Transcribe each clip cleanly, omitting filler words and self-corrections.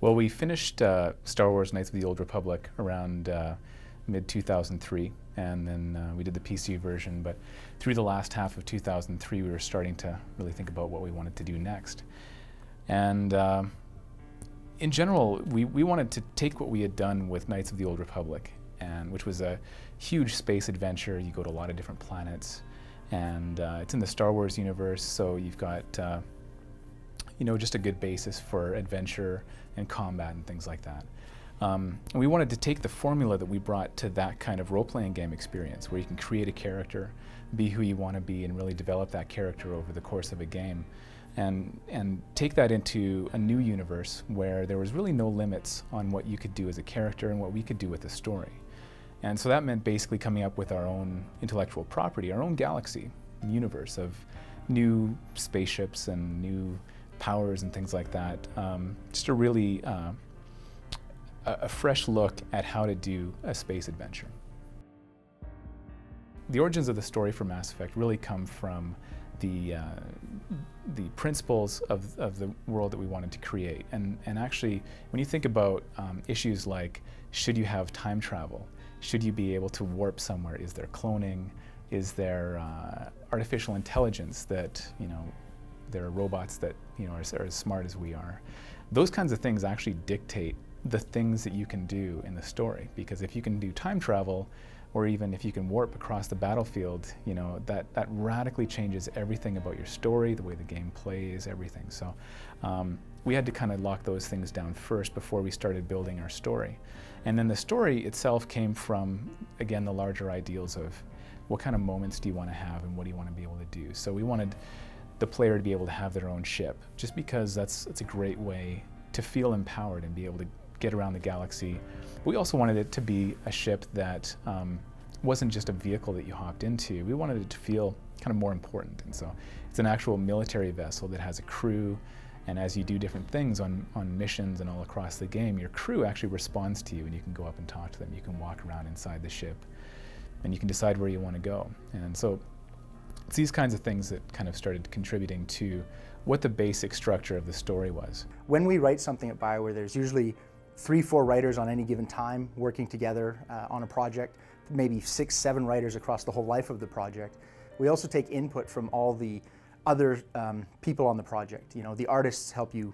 Well, we finished Star Wars Knights of the Old Republic around mid-2003, and then we did the PC version, but through the last half of 2003 we were starting to really think about what we wanted to do next. And in general, we wanted to take what we had done with Knights of the Old Republic, and which was a huge space adventure. You go to a lot of different planets, and it's in the Star Wars universe, so you've got just a good basis for adventure and combat and things like that. And we wanted to take the formula that we brought to that kind of role-playing game experience, where you can create a character, be who you want to be, and really develop that character over the course of a game, and take that into a new universe where there was really no limits on what you could do as a character and what we could do with a story. And so that meant basically coming up with our own intellectual property, our own galaxy, universe of new spaceships and new powers and things like that. Just a really a fresh look at how to do a space adventure. The origins of the story for Mass Effect really come from the principles of the world that we wanted to create. And actually, when you think about issues like, should you have time travel? Should you be able to warp somewhere? Is there cloning? Is there artificial intelligence that, there are robots that are as smart as we are? Those kinds of things actually dictate the things that you can do in the story, because if you can do time travel, or even if you can warp across the battlefield, that radically changes everything about your story, the way the game plays, everything. So we had to kind of lock those things down first before we started building our story. And then the story itself came from, again, the larger ideals of what kind of moments do you want to have and what do you want to be able to do. So we wanted the player to be able to have their own ship, just because that's a great way to feel empowered and be able to get around the galaxy. We also wanted it to be a ship that wasn't just a vehicle that you hopped into. We wanted it to feel kind of more important. And so it's an actual military vessel that has a crew, and as you do different things on missions and all across the game, your crew actually responds to you, and you can go up and talk to them. You can walk around inside the ship, and you can decide where you want to go. And so it's these kinds of things that kind of started contributing to what the basic structure of the story was. When we write something at BioWare, there's usually 3-4 writers on any given time working together on a project, maybe 6-7 writers across the whole life of the project. We also take input from all the other people on the project. The artists help you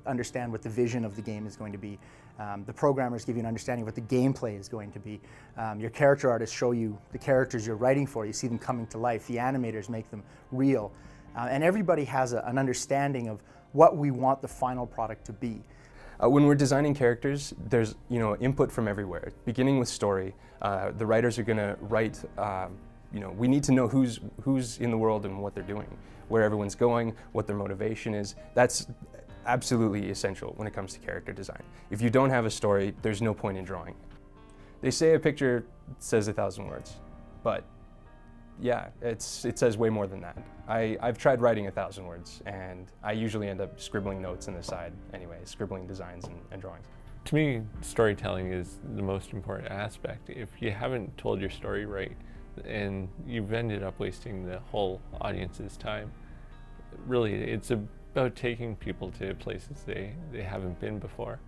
understand what the vision of the game is going to be. The programmers give you an understanding of what the gameplay is going to be. Your character artists show you the characters you're writing for. You see them coming to life. The animators make them real. And everybody has an understanding of what we want the final product to be. When we're designing characters, there's input from everywhere. Beginning with story, the writers are going to write. We need to know who's in the world and what they're doing, where everyone's going, what their motivation is. That's absolutely essential when it comes to character design. If you don't have a story, there's no point in drawing. They say a picture says 1,000 words, but yeah, it says way more than that. I've tried writing 1,000 words, and I usually end up scribbling notes on the side anyway, scribbling designs and drawings. To me, storytelling is the most important aspect. If you haven't told your story right, and you've ended up wasting the whole audience's time, really, it's about taking people to places they haven't been before.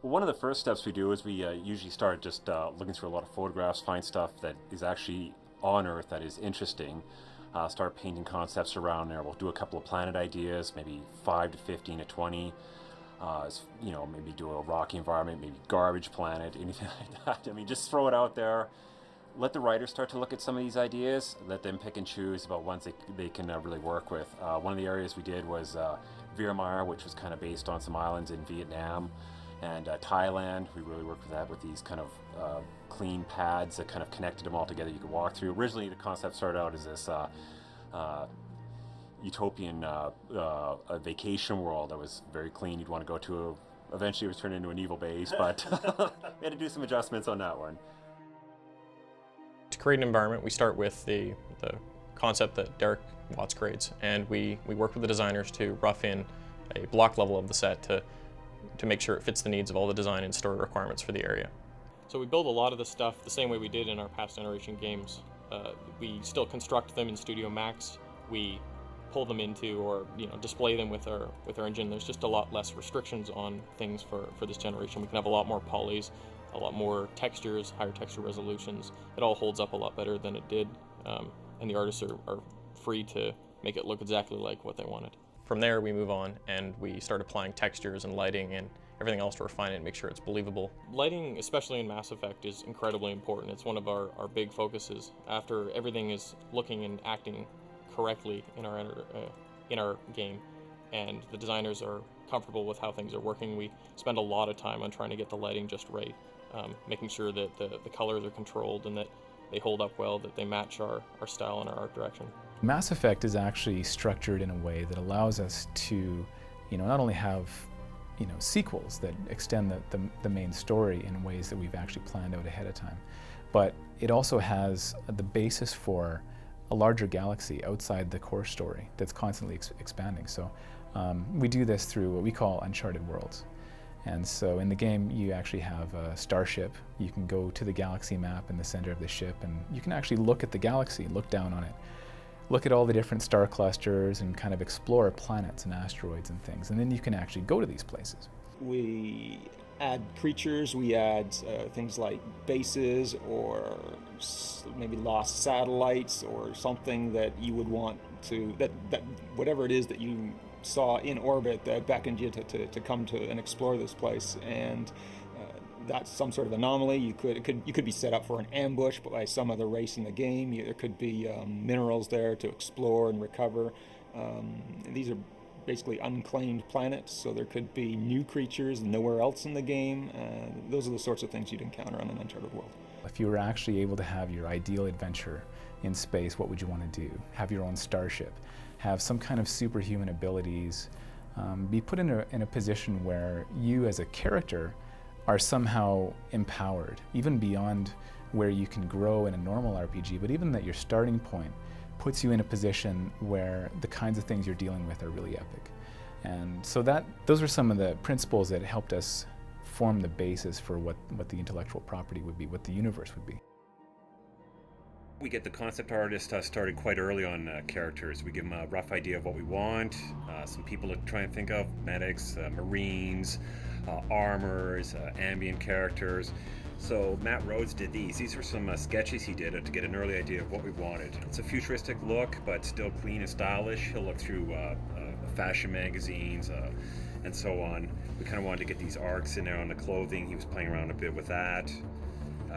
Well, one of the first steps we do is we usually start just looking through a lot of photographs, find stuff that is actually on Earth that is interesting, start painting concepts around there. We'll do a couple of planet ideas, maybe 5 to 15 to 20. Maybe do a rocky environment, maybe garbage planet, anything like that. I mean, just throw it out there. Let the writers start to look at some of these ideas. Let them pick and choose about ones they can really work with. One of the areas we did was Virmire, which was kind of based on some islands in Vietnam and Thailand. We really worked with that, with these kind of clean pads that kind of connected them all together you could walk through. Originally, the concept started out as this utopian a vacation world that was very clean. You'd want to go to. Eventually, it was turned into an evil base, but we had to do some adjustments on that one. To create an environment, we start with the concept that Derek Watts creates, and we work with the designers to rough in a block level of the set to make sure it fits the needs of all the design and story requirements for the area. So we build a lot of the stuff the same way we did in our past generation games. We still construct them in Studio Max. We pull them into or display them with our engine. There's just a lot less restrictions on things for this generation. We can have a lot more polys, a lot more textures, higher texture resolutions. It all holds up a lot better than it did, and the artists are free to make it look exactly like what they wanted. From there, we move on and we start applying textures and lighting and everything else to refine it and make sure it's believable. Lighting, especially in Mass Effect, is incredibly important. It's one of our big focuses. After everything is looking and acting correctly in our game, and the designers are comfortable with how things are working, we spend a lot of time on trying to get the lighting just right, making sure that the colors are controlled and that they hold up well, that they match our style and our art direction. Mass Effect is actually structured in a way that allows us to, not only have, sequels that extend the main story in ways that we've actually planned out ahead of time, but it also has the basis for a larger galaxy outside the core story that's constantly expanding. So we do this through what we call uncharted worlds. And so in the game, you actually have a starship. You can go to the galaxy map in the center of the ship, and you can actually look at the galaxy, look down on it, look at all the different star clusters and kind of explore planets and asteroids and things. And then you can actually go to these places. We add creatures, we add things like bases or maybe lost satellites or something that you would want to, that whatever it is that you saw in orbit that beckoned you to come to and explore this place. And that's some sort of anomaly. You could be set up for an ambush by some other race in the game. There could be minerals there to explore and recover. And these are basically unclaimed planets, so there could be new creatures nowhere else in the game. Those are the sorts of things you'd encounter on an Uncharted world. If you were actually able to have your ideal adventure in space, what would you want to do? Have your own starship, have some kind of superhuman abilities, be put in a position where you as a character are somehow empowered, even beyond where you can grow in a normal RPG, but even that your starting point puts you in a position where the kinds of things you're dealing with are really epic. And so those are some of the principles that helped us form the basis for what the intellectual property would be, what the universe would be. We get the concept artist started quite early on characters. We give them a rough idea of what we want, some people to try and think of, medics, marines, armors, ambient characters. So Matt Rhodes did these. These were some sketches he did to get an early idea of what we wanted. It's a futuristic look, but still clean and stylish. He'll look through fashion magazines and so on. We kind of wanted to get these arcs in there on the clothing. He was playing around a bit with that.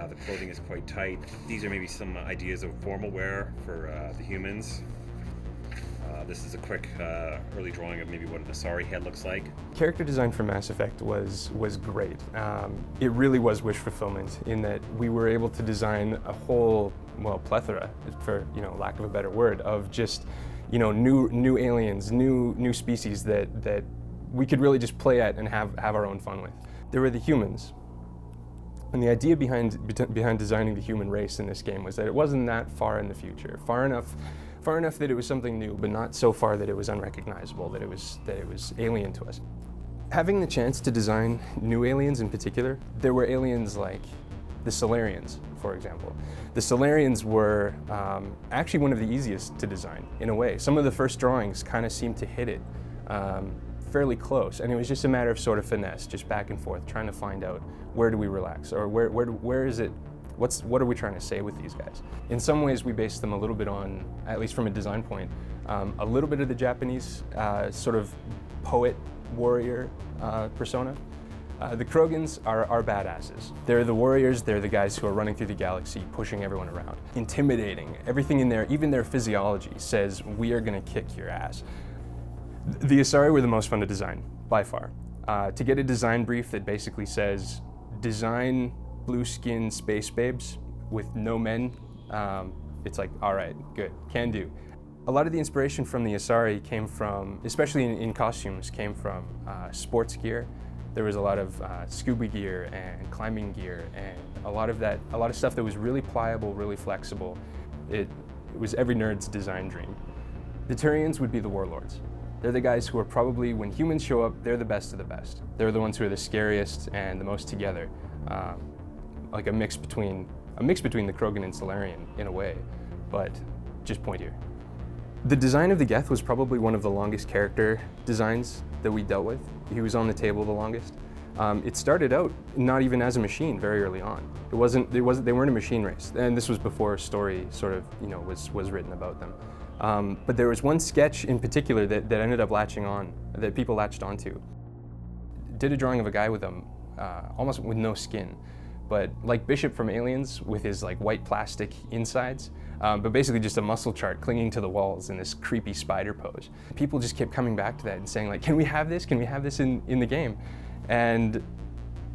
The clothing is quite tight. These are maybe some ideas of formal wear for the humans. This is a quick early drawing of maybe what an Asari head looks like. Character design for Mass Effect was great. It really was wish fulfillment in that we were able to design a whole, plethora, for lack of a better word, of just new aliens, new species that we could really just play at and have our own fun with. There were the humans. And the idea behind designing the human race in this game was that it wasn't that far in the future, far enough that it was something new, but not so far that it was unrecognizable, that it was alien to us. Having the chance to design new aliens in particular, there were aliens like the Salarians, for example. The Salarians were actually one of the easiest to design, in a way. Some of the first drawings kind of seemed to hit it fairly close, and it was just a matter of sort of finesse, just back and forth, trying to find out where do we relax, or where is it, what are we trying to say with these guys? In some ways, we based them a little bit on, at least from a design point, a little bit of the Japanese sort of poet warrior persona. The Krogans are badasses. They're the warriors, they're the guys who are running through the galaxy, pushing everyone around. Intimidating, everything in there, even their physiology says, we are gonna kick your ass. The Asari were the most fun to design, by far. To get a design brief that basically says, design blue-skinned space babes with no men, it's like, all right, good, can do. A lot of the inspiration from the Asari came from, especially in costumes, came from sports gear. There was a lot of scuba gear and climbing gear, and a lot of stuff that was really pliable, really flexible. It was every nerd's design dream. The Turians would be the warlords. They're the guys who are probably, when humans show up, they're the best of the best. They're the ones who are the scariest and the most together. Like a mix between the Krogan and Salarian in a way, but just pointier. The design of the Geth was probably one of the longest character designs that we dealt with. He was on the table the longest. It started out not even as a machine very early on. They weren't a machine race, and this was before a story sort of, was written about them. But there was one sketch in particular that ended up that people latched onto. Did a drawing of a guy with almost with no skin, but like Bishop from Aliens with his like white plastic insides, but basically just a muscle chart clinging to the walls in this creepy spider pose. People just kept coming back to that and saying like, can we have this? Can we have this in the game? And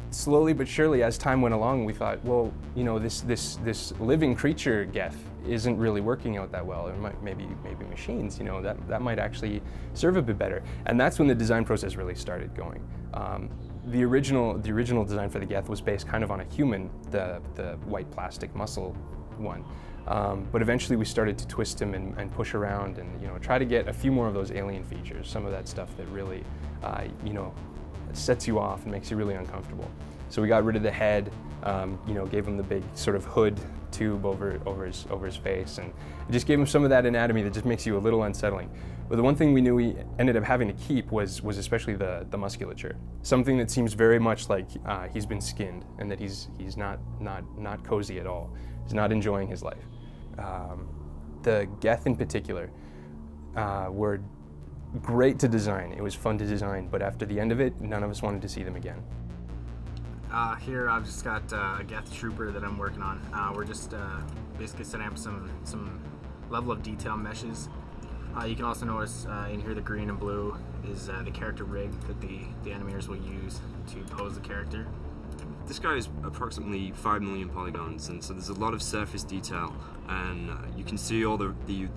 slowly but surely, as time went along, we thought, well, this living creature Geth isn't really working out that well. Or maybe machines, that might actually serve a bit better. And that's when the design process really started going. The original design for the Geth was based kind of on a human, the white plastic muscle one. But eventually we started to twist him and push around and try to get a few more of those alien features, some of that stuff that really sets you off and makes you really uncomfortable. So we got rid of the head, gave him the big sort of hood tube over his face, and it just gave him some of that anatomy that just makes you a little unsettling. But the one thing we knew we ended up having to keep was especially the musculature. Something that seems very much like he's been skinned and that he's not cozy at all. He's not enjoying his life. The Geth in particular were great to design. It was fun to design, but after the end of it, none of us wanted to see them again. Here I've just got a Geth Trooper that I'm working on. We're just basically setting up some level of detail meshes. You can also notice in here the green and blue is the character rig that the animators will use to pose the character. This guy is approximately 5 million polygons, and so there's a lot of surface detail, and you can see all the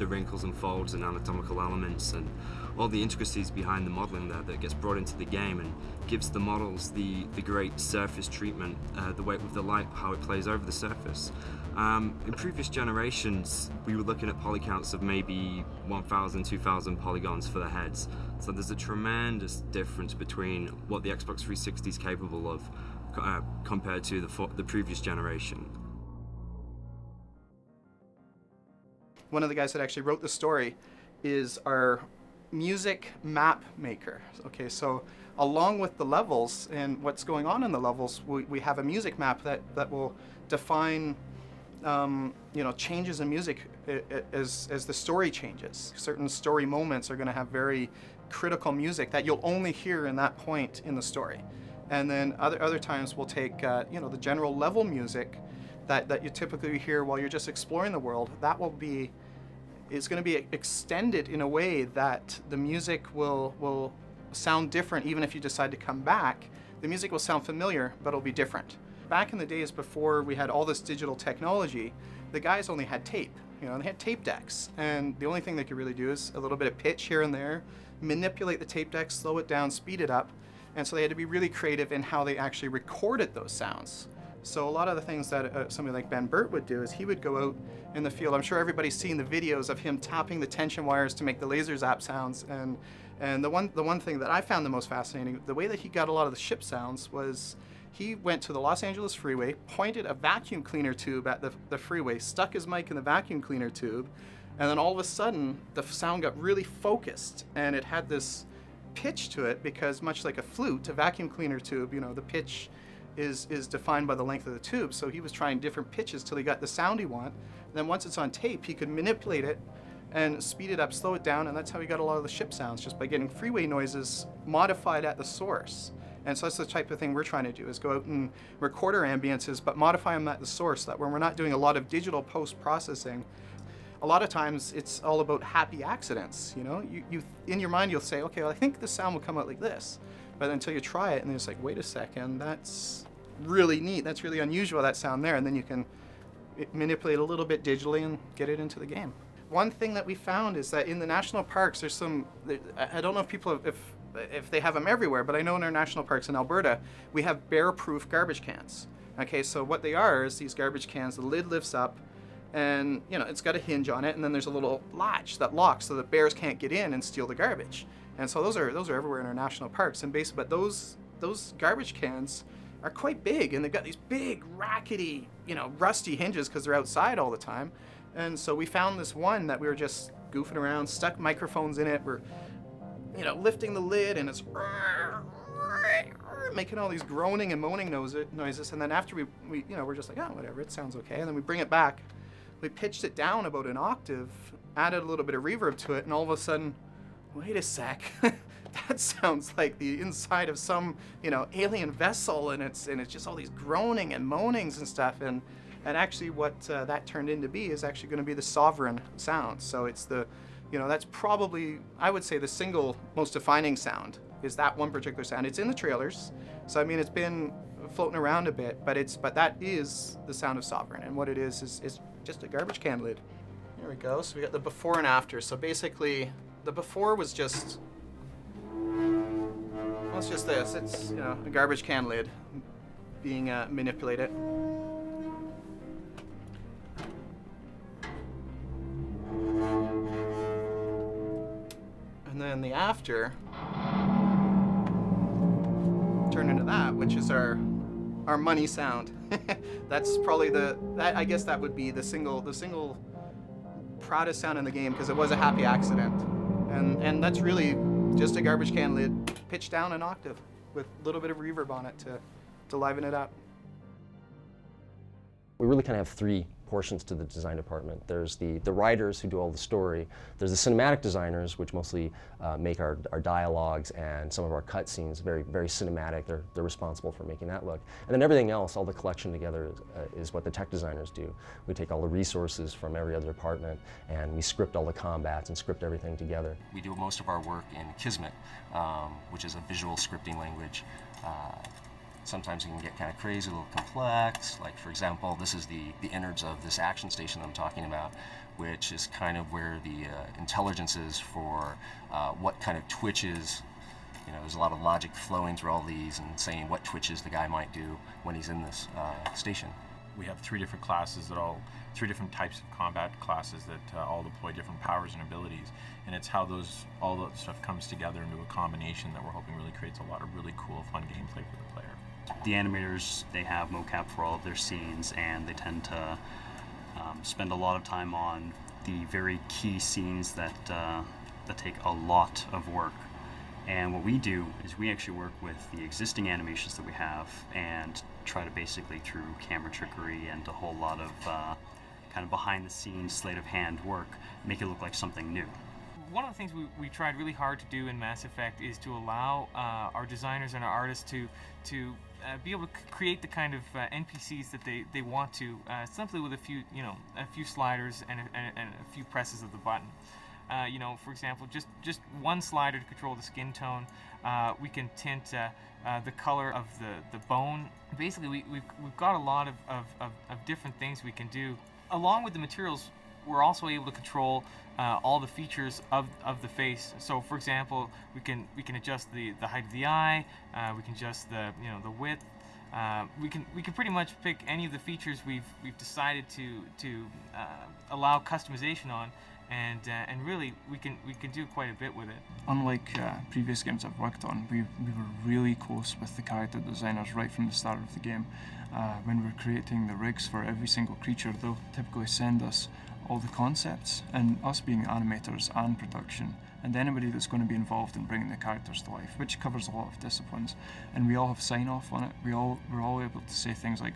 wrinkles and folds and anatomical elements and all the intricacies behind the modeling there that gets brought into the game and gives the models the great surface treatment, the way with the light, how it plays over the surface. In previous generations, we were looking at poly counts of maybe 1,000, 2,000 polygons for the heads. So there's a tremendous difference between what the Xbox 360 is capable of compared to the previous generation. One of the guys that actually wrote the story is our music map maker. Okay, so along with the levels and what's going on in the levels, we have a music map that will define changes in music as the story changes. Certain story moments are going to have very critical music that you'll only hear in that point in the story. And then other times we'll take the general level music that you typically hear while you're just exploring the world. It's going to be extended in a way that the music will sound different. Even if you decide to come back, the music will sound familiar, but it'll be different. Back in the days before we had all this digital technology, the guys only had tape. They had tape decks, and the only thing they could really do is a little bit of pitch here and there, manipulate the tape deck, slow it down, speed it up. And so they had to be really creative in how they actually recorded those sounds. So a lot of the things that somebody like Ben Burtt would do is he would go out in the field. I'm sure everybody's seen the videos of him tapping the tension wires to make the laser zap sounds. And the one thing that I found the most fascinating, the way that he got a lot of the ship sounds was he went to the Los Angeles freeway, pointed a vacuum cleaner tube at the freeway, stuck his mic in the vacuum cleaner tube, and then all of a sudden the sound got really focused, and it had this pitch to it because much like a flute, a vacuum cleaner tube, the pitch is defined by the length of the tube. So he was trying different pitches till he got the sound he wanted. And then once it's on tape, he could manipulate it and speed it up, slow it down, and that's how he got a lot of the ship sounds, just by getting freeway noises modified at the source. And so that's the type of thing we're trying to do, is go out and record our ambiences, but modify them at the source, so that when we're not doing a lot of digital post-processing, a lot of times it's all about happy accidents. You in your mind you'll say, okay, well, I think the sound will come out like this, but until you try it and it's like, wait a second, that's really neat, that's really unusual, that sound there, and then you can manipulate a little bit digitally and get it into the game. One thing that we found is that in the national parks, there's I don't know if people if they have them everywhere, but I know in our national parks in Alberta we have bear-proof garbage cans. Okay, so what they are is these garbage cans, the lid lifts up, and it's got a hinge on it, and then there's a little latch that locks so that bears can't get in and steal the garbage. And so those are everywhere in our national parks. And basically, but those garbage cans are quite big, and they've got these big, rackety, rusty hinges because they're outside all the time. And so we found this one that we were just goofing around, stuck microphones in it. We're, you know, lifting the lid, and it's making all these groaning and moaning noises. And then after we you know, we're just like, oh, whatever, it sounds okay. And then we bring it back. We pitched it down about an octave, added a little bit of reverb to it, and all of a sudden, wait a sec, that sounds like the inside of some, you know, alien vessel, and it's just all these groaning and moanings and stuff. And actually, what that turned into be is actually going to be the Sovereign sound. So it's the, you know, that's probably, I would say, the single most defining sound is that one particular sound. It's in the trailers, so I mean, it's been floating around a bit, but that is the sound of Sovereign, and what it is just a garbage can lid. Here we go. So we got the before and after. So basically, the before was just, well, it's just this. It's, you know, a garbage can lid being manipulated. And then the after turned into that, which is our money sound. That's probably I guess that would be the single proudest sound in the game, because it was a happy accident. And that's really just a garbage can lid pitched down an octave with a little bit of reverb on it to liven it up. We really kind of have three portions to the design department. There's the writers who do all the story. There's the cinematic designers, which mostly make our dialogues and some of our cut scenes very, very cinematic. They're responsible for making that look. And then everything else, all the collection together, is what the tech designers do. We take all the resources from every other department, and we script all the combats and script everything together. We do most of our work in Kismet, which is a visual scripting language. Sometimes it can get kind of crazy, a little complex. Like, for example, this is the innards of this action station I'm talking about, which is kind of where the intelligence is for what kind of twitches. You know, there's a lot of logic flowing through all these and saying what twitches the guy might do when he's in this station. We have three different classes three different types of combat classes that all deploy different powers and abilities. And it's how all that stuff comes together into a combination that we're hoping really creates a lot of really cool, fun gameplay for the player. The animators, they have mocap for all of their scenes, and they tend to spend a lot of time on the very key scenes that take a lot of work. And what we do is we actually work with the existing animations that we have and try to basically, through camera trickery and a whole lot of kind of behind-the-scenes sleight-of-hand work, make it look like something new. One of the things we tried really hard to do in Mass Effect is to allow our designers and our artists to be able to create the kind of NPCs that they want to, simply with a few sliders and a few presses of the button. You know, for example, just one slider to control the skin tone. We can tint the color of the bone. Basically, we've got a lot of different things we can do. Along with the materials, we're also able to control all the features of the face. So, for example, we can adjust the height of the eye. We can adjust the width. We can pretty much pick any of the features we've decided to allow customization on, and really we can do quite a bit with it. Unlike previous games I've worked on, we were really close with the character designers right from the start of the game. When we're creating the rigs for every single creature, they'll typically send us all the concepts, and us being animators and production, and anybody that's going to be involved in bringing the characters to life, which covers a lot of disciplines, and we all have sign-off on it. We're all able to say things like,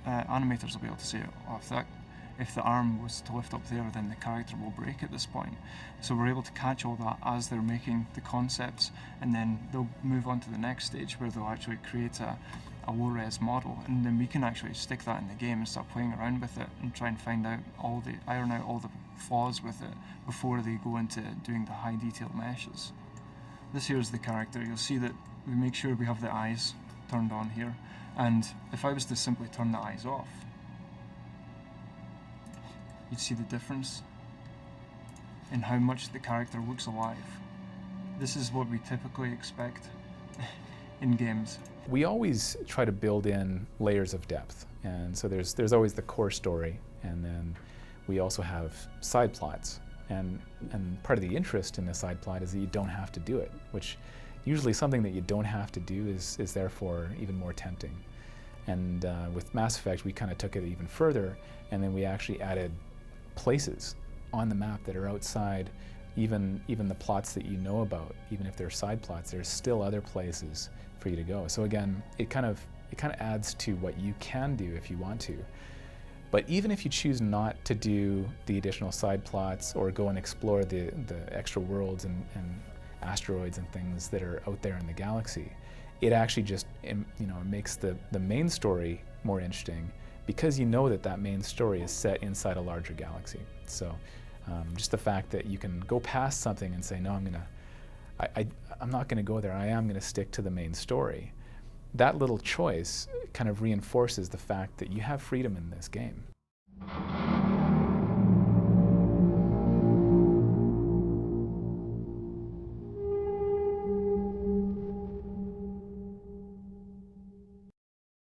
animators will be able to say, oh, if the arm was to lift up there, then the character will break at this point. So we're able to catch all that as they're making the concepts, and then they'll move on to the next stage where they'll actually create a low-res model, and then we can actually stick that in the game and start playing around with it and try and iron out all the flaws with it before they go into doing the high detail meshes. This here is the character. You'll see that we make sure we have the eyes turned on here, and if I was to simply turn the eyes off, you'd see the difference in how much the character looks alive. This is what we typically expect in games. We always try to build in layers of depth, and so there's always the core story, and then we also have side plots, and part of the interest in the side plot is that you don't have to do it, which usually something that you don't have to do is therefore even more tempting. And with Mass Effect, we kind of took it even further, and then we actually added places on the map that are outside even the plots that you know about. Even if they're side plots, there's still other places for you to go. So again, it kind of adds to what you can do if you want to. But even if you choose not to do the additional side plots or go and explore the extra worlds and asteroids and things that are out there in the galaxy, it actually just makes the main story more interesting, because you know that main story is set inside a larger galaxy. So just the fact that you can go past something and say, no, I'm not going to go there. I am going to stick to the main story. That little choice kind of reinforces the fact that you have freedom in this game.